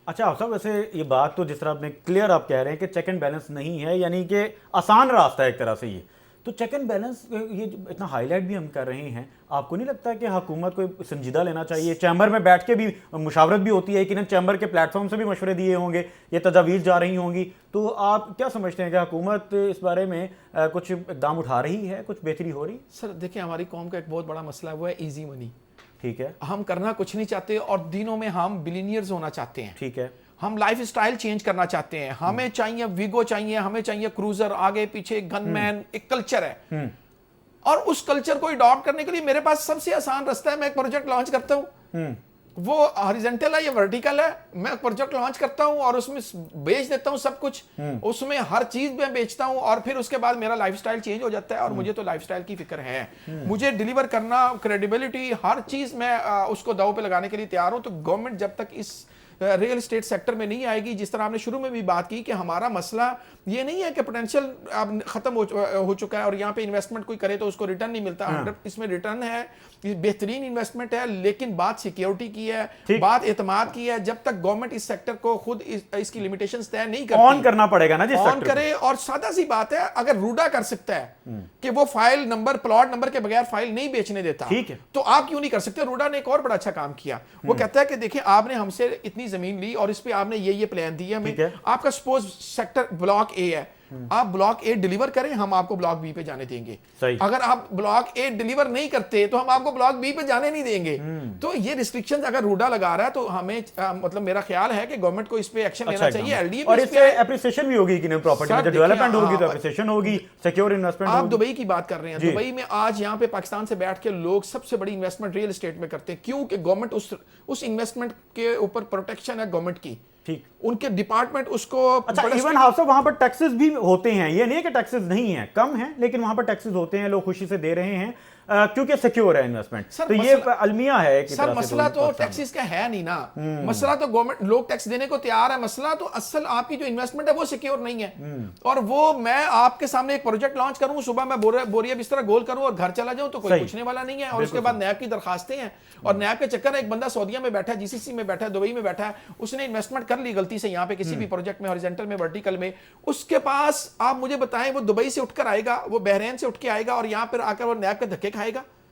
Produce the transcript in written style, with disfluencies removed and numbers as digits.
अच्छा आप साहब, वैसे ये बात तो जिस तरह आपने क्लियर आप कह रहे हैं कि चेक एंड बैलेंस नहीं है, यानी कि आसान रास्ता है एक तरह से ये, तो चेक एंड बैलेंस ये जो इतना हाईलाइट भी हम कर रहे हैं, आपको नहीं लगता कि हुकूमत को संजीदा लेना चाहिए? चैम्बर में बैठ के भी मुशावरत भी होती है कि चैम्बर के प्लेटफॉर्म से भी मशवरे दिए होंगे, ये तजावीज़ जा रही होंगी, तो आप क्या समझते हैं कि हुकूमत इस बारे में कुछ इकदाम उठा रही है, कुछ बेहतरी हो रही? सर देखिए, हमारी कौम का एक बहुत बड़ा मसला है, वो है इजी मनी। ठीक है, हम करना कुछ नहीं चाहते और दिनों में हम बिलीनियर्स होना चाहते हैं। ठीक है, हम लाइफ स्टाइल चेंज करना चाहते हैं, हमें चाहिए वीगो चाहिए, हमें चाहिए क्रूजर, आगे पीछे गनमैन, एक कल्चर है। और उस कल्चर को अडॉप्ट करने के लिए मेरे पास सबसे आसान रास्ता है, मैं एक प्रोजेक्ट लॉन्च करता हूं, वो हॉरिजॉन्टल है या वर्टिकल है, मैं प्रोजेक्ट लॉन्च करता हूं और उसमें बेच देता हूं सब कुछ, उसमें हर चीज मैं बेचता हूं और फिर उसके बाद मेरा लाइफस्टाइल चेंज हो जाता है। और मुझे तो लाइफस्टाइल की फिक्र है, मुझे डिलीवर करना, क्रेडिबिलिटी, हर चीज मैं उसको दांव पे लगाने के लिए तैयार हूं। तो गवर्नमेंट जब तक इस रियल एस्टेट सेक्टर में नहीं आएगी, जिस तरह आपने शुरू में भी बात की कि हमारा मसला ये नहीं है कि पोटेंशियल अब खत्म हो चुका है और यहाँ पे इन्वेस्टमेंट कोई करे तो उसको रिटर्न नहीं मिलता। इसमें रिटर्न है, ये बेहतरीन इन्वेस्टमेंट है, लेकिन बात सिक्योरिटी की है, बात एतमाद की है। जब तक गवर्नमेंट इस सेक्टर को खुद इसकी लिमिटेशंस तय नहीं करती, ऑन करना पड़ेगा ना, जिस ऑन करे। और सादा सी बात है, अगर रूडा कर सकता है कि वो फाइल नंबर, प्लॉट नंबर के बगैर फाइल नहीं बेचने देता, ठीक है, तो आप क्यों नहीं कर सकते? रूडा ने एक और बड़ा अच्छा काम किया, वो कहता है कि देखिए आपने हमसे इतनी जमीन ली और इस पे आपने ये प्लान दिया हमें, आपका सपोज सेक्टर ब्लॉक ए है, आप ब्लॉक ए डिलीवर करें, हम आपको ब्लॉक बी पे जाने देंगे। अगर आप ब्लॉक ए डिलीवर नहीं करते तो हम आपको ब्लॉक बी पे जाने नहीं देंगे। तो ये रिस्ट्रिक्शंस अगर रूडा लगा रहा है तो हमें मतलब मेरा ख्याल है कि गवर्नमेंट को इस पे एक्शन लेना चाहिए। एलडीए और इससे एप्रिसिएशन भी होगी कि नहीं, प्रॉपर्टी में डेवलपमेंट होगी तो एप्रिसिएशन होगी, सिक्योर इन्वेस्टमेंट। आप दुबई की बात कर रहे हैं, दुबई में आज यहाँ पे पाकिस्तान से बैठ के लोग सबसे बड़ी इन्वेस्टमेंट रियल एस्टेट में करते हैं, क्योंकि गवर्नमेंट उस इन्वेस्टमेंट के ऊपर प्रोटेक्शन है गवर्नमेंट की, ठीक, उनके डिपार्टमेंट उसको। अच्छा, इवन हाउस वहां पर टैक्सेस भी होते हैं, ये नहीं है कि टैक्सेस नहीं है, कम है, लेकिन वहां पर टैक्सेस होते हैं, लोग खुशी से दे रहे हैं क्योंकि सिक्योर है इन्वेस्टमेंट। तो ये अलमिया है कि सर मसला तो टैक्सेस का है नहीं ना, मसला तो गवर्नमेंट, लोग टैक्स देने को तैयार है, मसला तो असल आपकी जो इन्वेस्टमेंट है वो सिक्योर नहीं है। और वो मैं आपके सामने एक प्रोजेक्ट लॉन्च करूं, सुबह मैं बोरिया बिस्तरा गोल करूं और घर चला जाऊं तो कोई पूछने वाला नहीं है। और उसके बाद नैब की दरखास्तें हैं, और नैब के चक्कर में एक बंदा सऊदीया में बैठा है, जीसीसी में बैठा है, दुबई में बैठा है, उसने इन्वेस्टमेंट कर ली गलती से यहाँ पे किसी भी प्रोजेक्ट में, हॉरिजॉन्टल में, वर्टिकल में, उसके पास आप मुझे बताएं वो दुबई से उठकर आएगा, वो बहरीन से उठ के आएगा और यहाँ पर आकर वो नैब के धक्के खाएगा?